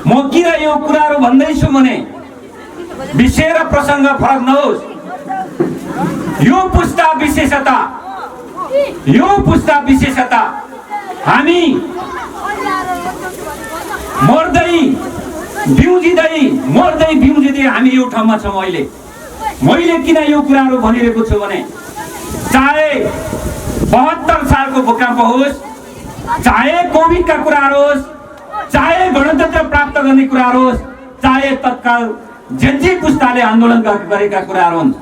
म किन यो कुराहरू भन्दैछु भने विषय र प्रसङ्ग फरक नहोस्, यो पुस्ता विशेषता हामी मर्दै बिउजिँदै हामी यो ठाउँमा छौँ। मैले किन यो कुराहरू भनिरहेको छु भने चाहे 72 सालको भूकम्प होस्, चाहे कोभिडका कुराहरू होस्, चाहे गणतन्त्र प्राप्त गर्ने कुराहरू होस्, चाहे तत्काल जेन्जी पुस्ताले आन्दोलन गरेका कुराहरू हुन्,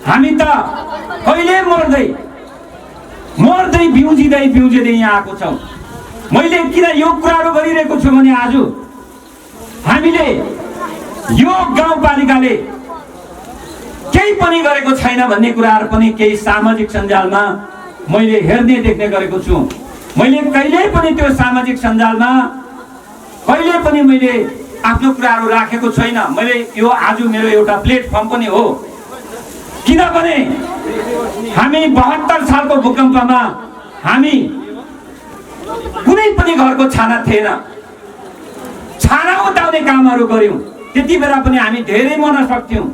हामी त कहिले मर्दै बिउजिँदै यहाँ आएको छौँ। मैले किन यो कुराहरू गरिरहेको छु भने आज हामीले यो गाउँपालिकाले केही पनि गरेको छैन भन्ने कुराहरू पनि केही सामाजिक सञ्जालमा मैले हेर्ने देख्ने गरेको छु। मैले कहिल्यै पनि त्यो सामाजिक सञ्जालमा कहिले पनि मैले आफ्नो कुराहरू राखेको छैन। मैले यो आज मेरो एउटा प्लेटफर्म पनि हो, किनभने हामी 72 सालको भूकम्पमा हामी कुनै पनि घरको छाना थिएन, छाना उताउने कामहरू गर्यौं। त्यति बेला पनि हामी धेरै मर्न सक्थ्यौं,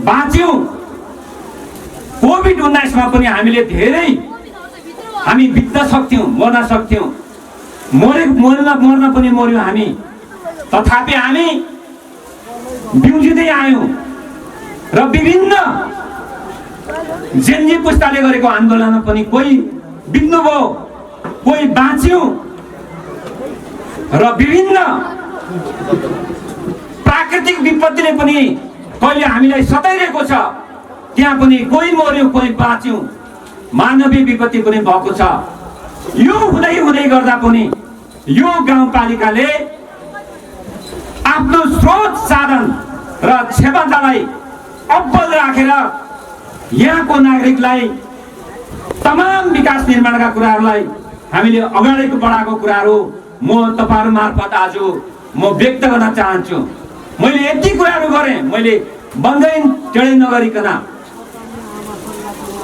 बाँच्यौं। कोभिड-19 मा पनि हामीले धेरै हामी बित्न सक्थ्यौं, मर्न सक्थ्यौं, मर्न पनि मर्यौं हामी। तथापि हामी बिउजिँदै आयौं र विभिन्न जेन्जी पुस्ताले गरेको आन्दोलनमा पनि कोही बित्नुभयो, कोही बाँच्यौं र विभिन्न प्राकृतिक विपत्तिले पनि कहिले हामीलाई सताइरहेको छ, त्यहाँ पनि कोही मर्यो, कोही बाँच्यौं। मानवीय विपत्ति पनि भएको छ। यो हुँदै गर्दा पनि यो गाउँपालिकाले आफ्नो स्रोत साधन र क्षमतालाई अब्बल राखेर यहाँको नागरिकलाई तमाम विकास निर्माणका कुराहरूलाई हामीले अगाडि बढाएको कुराहरू म तपाईहरु मार्फत आज म व्यक्त गर्न चाहन्छु। मैले यति कुराहरू गरेँ, मैले बन्दै टेढै नगरिकन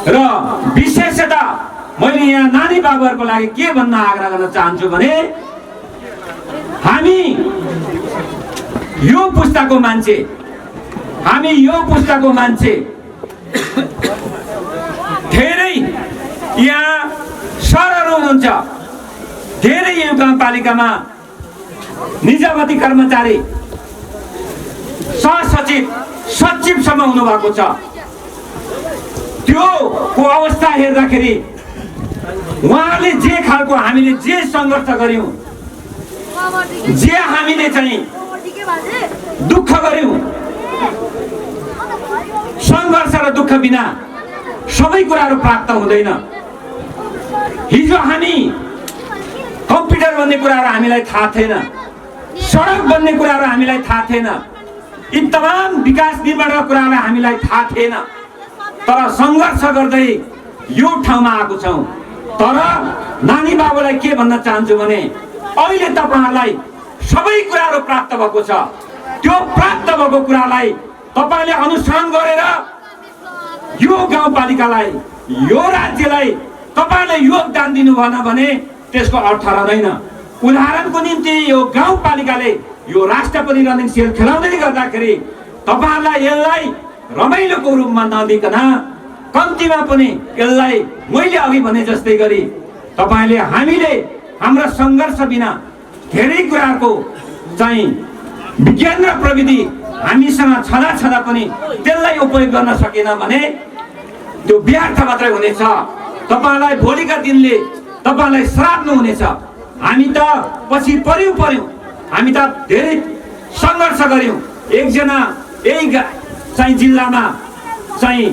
र विशेषतः मैले यहाँ नानी बाबुहरूको लागि के भन्न आग्रह गर्न चाहन्छु भने हामी यो पुस्ताको मान्छे धेरै यहाँ सरहरू हुनुहुन्छ, धेरै यो गाउँपालिकामा निजामती कर्मचारी, सहसचिव, सचिवसम्म हुनुभएको छ। त्यो को अवस्था हेर्दाखेरि उहाँले जे खालको हामीले जे सङ्घर्ष गर्यौं, जे हामीले चाहिँ दुःख गर्यौं, सङ्घर्ष र दुःख बिना सबै कुराहरू प्राप्त हुँदैन। हिजो हामी कम्प्युटर भन्ने कुराहरू हामीलाई थाहा थिएन, सडक बन्ने कुराहरू हामीलाई थाहा थिएन, यी तमाम विकास निर्माणका कुराहरू हामीलाई थाहा थिएन, तर सङ्घर्ष गर्दै यो ठाउँमा आएको छौँ। तर नानी बाबुलाई के भन्न चाहन्छु भने अहिले तपाईहरुलाई सबै कुराहरू प्राप्त भएको छ। त्यो प्राप्त भएको कुरालाई तपाईले अनुसरण गरेर यो गाउँपालिकालाई, यो राज्यलाई तपाईले योगदान दिनु भएन भने त्यसको अर्थ रहँदैन। उदाहरणको निम्ति यो गाउँपालिकाले यो राष्ट्रपति रनिङ सेल खेलाउँदै गर्दाखेरि तपाईहरुलाई यसलाई रमाइलोको रूपमा नदिकन कम्तीमा पनि यसलाई मैले अघि भने जस्तै गरी तपाईले हामीले हाम्रो सङ्घर्ष बिना धेरै कुराको चाहिँ विज्ञान र प्रविधि हामीसँग छँदा पनि त्यसलाई उपयोग गर्न सकेन भने त्यो व्यर्थ मात्रै हुनेछ। तपाईलाई भोलिका दिनले तपाईलाई श्राप्नु हुनेछ। हामी त पछि पर्यौं, हामी त धेरै सङ्घर्ष गर्यौं। एकजना यही चाहिँ जिल्लामा चाहिँ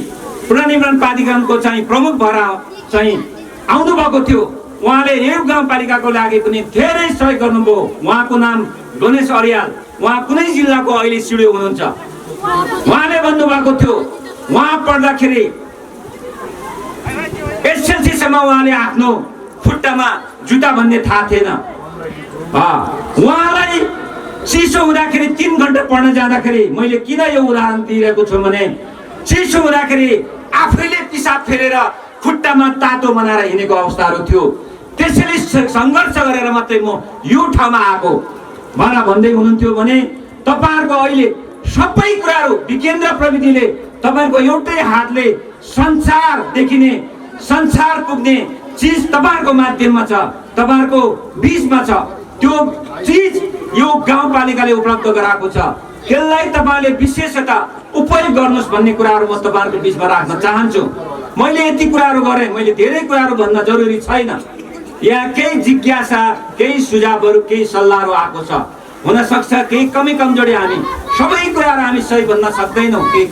पुनर्निर्माण प्राधिकरणको चाहिँ प्रमुख भएर चाहिँ आउनु भएको थियो। उहाँले यो गाउँपालिकाको लागि पनि धेरै सहयोग गर्नुभयो। उहाँको नाम गणेश अर्याल, उहाँ कुनै जिल्लाको अहिले सिडिओ हुनुहुन्छ। उहाँले भन्नुभएको थियो उहाँ पढ्दाखेरि एसएलसीसम्म उहाँले आफ्नो खुट्टामा जुत्ता भन्ने थाहा थिएन। उहाँलाई चिसो हुँदाखेरि 3 घण्टा पढ्न जाँदाखेरि मैले किन यो उदाहरण दिइरहेको छु भने चिसो हुँदाखेरि आफैले पिसाब फेरेर खुट्टामा तातो बनाएर हिँडेको अवस्थाहरू थियो। त्यसैले सङ्घर्ष गरेर मात्रै म यो ठाउँमा आएको। मलाई भन्दै हुनुहुन्थ्यो भने तपाईहरुको अहिले सबै कुराहरू विज्ञान र प्रविधिले तपाईहरुको एउटै हातले संसार देखिने संसार पुग्ने चीज तपाईहरुको माध्यममा छ, तपाईहरुको बीचमा छ। त्यो चीज यो गाउँपालिकाले उपलब्ध गराएको छ। त्यसलाई तपाईले विशेषतः उपयोग गर्नुस् भन्ने कुराहरू म तपाईहरुको बीचमा राख्न चाहन्छु। मैले यति कुराहरू गरे, मैले धेरै कुराहरू भन्न जरुरी छैन। यहाँ केही जिज्ञासा, केही सुझावहरू, केही सल्लाहहरू आएको छ। हुन सक्छ केही कमी कमजोरी हामी सबै कुराहरू हामी सही भन्न सक्दैनौँ, केही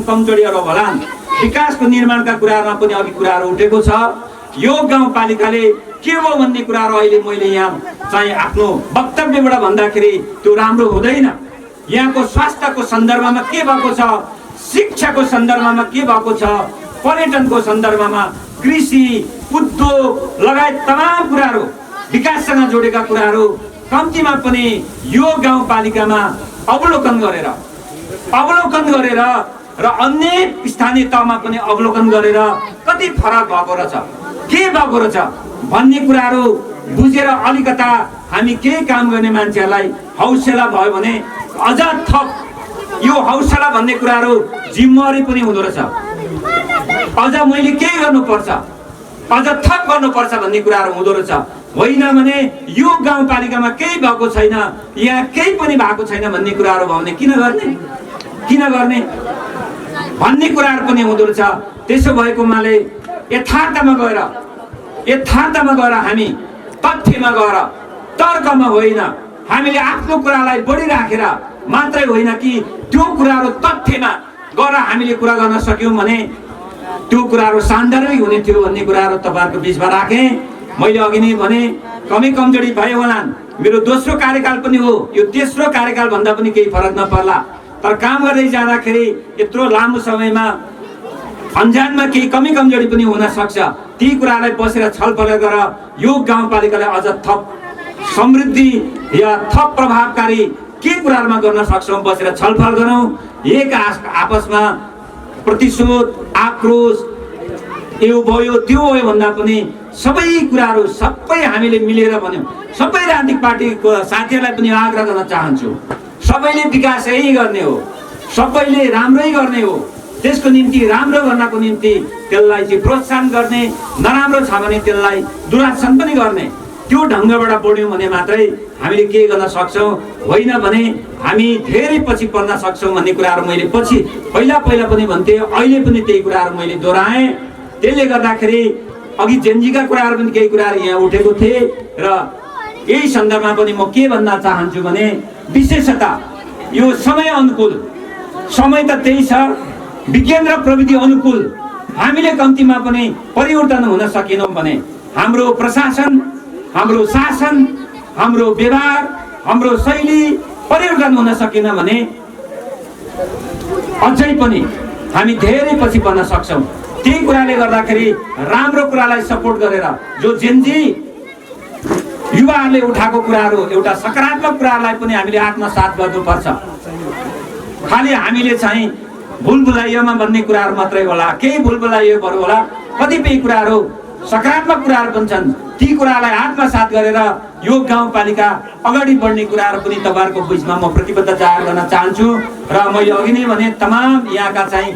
कमजोरीहरू होलान्। विकासको निर्माणका कुराहरूमा पनि अघि कुराहरू उठेको छ। यो गाउँपालिकाले के हो भन्ने कुराहरू अहिले मैले यहाँ चाहिँ आफ्नो वक्तव्यबाट भन्दाखेरि त्यो राम्रो हुँदैन। यहाँको स्वास्थ्यको सन्दर्भमा के भएको छ, शिक्षाको सन्दर्भमा के भएको छ, पर्यटनको सन्दर्भमा, कृषि, उद्योग लगायत तमाम कुराहरू, विकाससँग जोडेका कुराहरू कम्तीमा पनि यो गाउँपालिकामा अवलोकन गरेर र अन्य स्थानीय तहमा पनि अवलोकन गरेर कति फरक भएको रहेछ, के भएको रहेछ भन्ने कुराहरू बुझेर अलिकता हामी केही काम गर्ने मान्छेहरूलाई हौसला भयो भने अझ थप यो हौसला भन्ने कुराहरू जिम्मेवारी पनि हुँदो रहेछ। अझ मैले के गर्नुपर्छ, अझ थप गर्नुपर्छ भन्ने कुराहरू हुँदो रहेछ। होइन भने यो गाउँपालिकामा केही भएको छैन, यहाँ केही पनि भएको छैन भन्ने कुराहरू भयो भने किन गर्ने भन्ने कुराहरू पनि हुँदो रहेछ। त्यसो भएको हुनाले यथार्थमा गएर हामी तथ्यमा गएर, तर्कमा होइन, हामीले आफ्नो कुरालाई बढी राखेर मात्रै होइन कि त्यो कुराहरू तथ्यमा गएर हामीले कुरा गर्न सक्यौँ भने त्यो कुराहरू सान्दर्भिक हुने थियो भन्ने कुराहरू तपाईहरुको बीचमा राखेँ। मैले अघि नै भने कमी कमजोरी भयो होलान्, मेरो दोस्रो कार्यकाल पनि हो, यो तेस्रो कार्यकाल भन्दा पनि केही फरक नपर्ला। तर काम गर्दै जाँदाखेरि यत्रो लामो समयमा अन्जानमा केही कमी कमजोरी पनि हुन सक्छ। ती कुरालाई बसेर छलफल गरेर यो गाउँपालिकालाई अझ थप समृद्धि या थप प्रभावकारी के कुराहरूमा गर्न सक्छौँ बसेर छलफल गरौँ। एक आपसमा प्रतिशोध, आक्रोश यो भयो त्यो भयो भन्दा पनि सबै कुराहरू सबै हामीले मिलेर भन्यौँ। सबै राजनीतिक पार्टीको साथीहरूलाई पनि आग्रह गर्न चाहन्छु, सबैले विकास यही गर्ने हो, सबैले राम्रै गर्ने हो। त्यसको निम्ति राम्रो गर्नको निम्ति त्यसलाई चाहिँ प्रोत्साहन गर्ने, नराम्रो छ भने त्यसलाई दुरासन पनि गर्ने। त्यो ढङ्गबाट बढ्यौँ भने मात्रै हामीले के गर्न सक्छौँ, होइन भने हामी धेरै पछि पर्न सक्छौँ भन्ने कुराहरू मैले पहिला पनि भन्थेँ, अहिले पनि त्यही कुराहरू मैले दोहोऱ्याएँ। त्यसले गर्दाखेरि अघि जेनजीका कुराहरू पनि केही कुराहरू यहाँ उठेको थिए र यही सन्दर्भमा पनि म के भन्न चाहन्छु भने विशेषतः यो समय अनुकूल, समय त त्यही छ, विज्ञान र प्रविधि अनुकूल हामीले कम्तीमा पनि परिवर्तन हुन सकेनौँ भने हाम्रो प्रशासन, हाम्रो शासन, हाम्रो व्यवहार, हाम्रो शैली परिवर्तन हुन सकेन भने अझै पनि हामी धेरै पछि पर्न सक्छौँ। त्यही कुराले गर्दाखेरि राम्रो कुरालाई सपोर्ट गरेर जो जेनजी युवाहरूले उठाएको कुराहरू, एउटा सकारात्मक कुरालाई पनि हामीले आत्मसात गर्नुपर्छ। खालि हामीले चाहिँ भुलभुलाइयोमा भन्ने कुराहरू मात्रै होला, केही भुलभुलाइयोहरू होला, कतिपय कुराहरू सकारात्मक कुराहरू पनि छन्। ती कुरालाई आत्मसात गरेर यो गाउँपालिका अगाडि बढ्ने कुराहरू पनि तपाईहरुको बीचमा म प्रतिबद्ध जाहेर गर्न चाहन्छु। र मैले अघि नै भने तमाम यहाँका चाहिँ